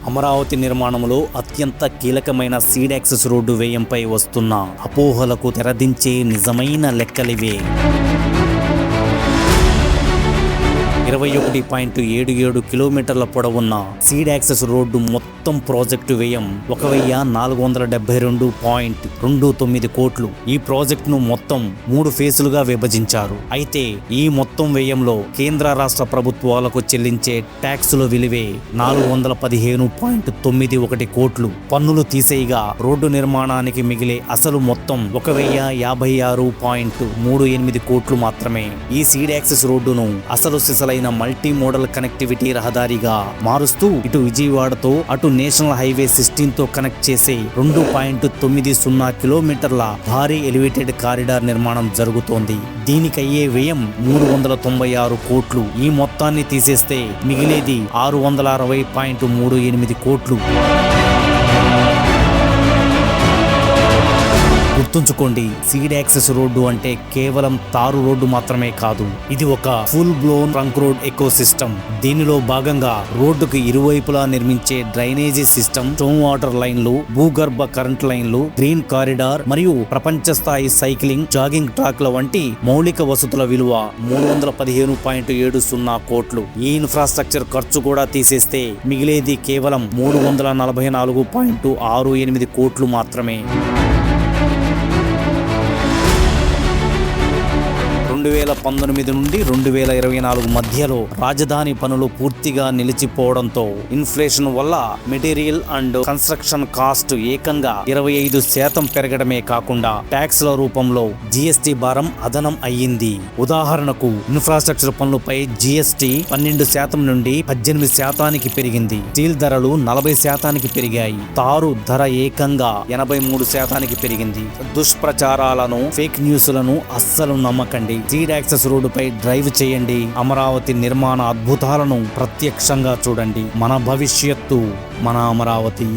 అమరావతి నిర్మాణంలో అత్యంత కీలకమైన సీడ్ యాక్సెస్ రోడ్డు వ్యయంపై వస్తున్న అపోహలకు తెరదించే నిజమైన లెక్కలివే. 21.77 కిలోమీటర్ల పొడవున్న సీడ్ యాక్సెస్ రోడ్డు మొత్తం ప్రాజెక్టు వ్యయం 1472.29 కోట్లు. ఈ ప్రాజెక్టును మొత్తం 3 ఫేజులుగా విభజించారు. అయితే ఈ మొత్తం వ్యయంలో కేంద్ర రాష్ట్ర ప్రభుత్వాలకు చెల్లించే ట్యాక్సుల విలువే 415.91 కోట్లు. పన్నులు తీసేయగా రోడ్డు నిర్మాణానికి మిగిలే అసలు మొత్తం 1056.38 కోట్లు మాత్రమే. ఈ సీడ్ యాక్సెస్ రోడ్డును అసలు సిసలైన మల్టీ మోడల్ కనెక్టివిటీ రహదారిగా మారుస్తూ ఇటు విజయవాడతో అటు నేషనల్ హైవే 16 తో కనెక్ట్ చేసే 2.90 కిలోమీటర్ల భారీ ఎలివేటెడ్ కారిడార్ నిర్మాణం జరుగుతోంది. దీనికయ్యే వ్యయం 396 కోట్లు. ఈ మొత్తాన్ని తీసేస్తే మిగిలేది 660.38 కోట్లు. గుర్తుంచుకోండి, సీడ్ యాక్సెస్ రోడ్డు అంటే కేవలం తారు రోడ్డు మాత్రమే కాదు. ఇది ఒక full blown trunk road eco system. దీనిలో భాగంగా రోడ్డుకు ఇరువైపులా నిర్మించే డ్రైనేజీ సిస్టమ్, స్టోమ్ వాటర్ లైన్లు, భూగర్భ కరెంట్ లైన్లు, గ్రీన్ కారిడార్ మరియు ప్రపంచ స్థాయి సైక్లింగ్, జాగింగ్ ట్రాక్ల వంటి మౌలిక వసతుల విలువ 315.70 కోట్లు. ఈ ఇన్ఫ్రాస్ట్రక్చర్ ఖర్చు కూడా తీసేస్తే మిగిలేది కేవలం 344.68 కోట్లు మాత్రమే. 2019 నుండి 2024 మధ్యలో రాజధాని పనులు పూర్తిగా నిలిచిపోవడంతో ఇన్ఫ్లేషన్ వల్ల మెటీరియల్ అండ్ కన్స్ట్రక్షన్ కాస్ట్ ఏకంగా 25% పెరగడమే కాకుండా ట్యాక్స్ల రూపంలో జీఎస్టీ భారం అదనం అయ్యింది. ఉదాహరణకు ఇన్ఫ్రాస్ట్రక్చర్ పనులపై జీఎస్టీ 12% నుండి 18% పెరిగింది. స్టీల్ ధరలు 40% పెరిగాయి. తారు ధర ఏకంగా 83% పెరిగింది. దుష్ప్రచారాలను, ఫేక్ న్యూస్లను అస్సలు నమ్మకండి. సీడ్ యాక్సెస్ రోడ్డుపై డ్రైవ్ చేయండి. అమరావతి నిర్మాణ అద్భుతాలను ప్రత్యక్షంగా చూడండి. మన భవిష్యత్తు, మన అమరావతి.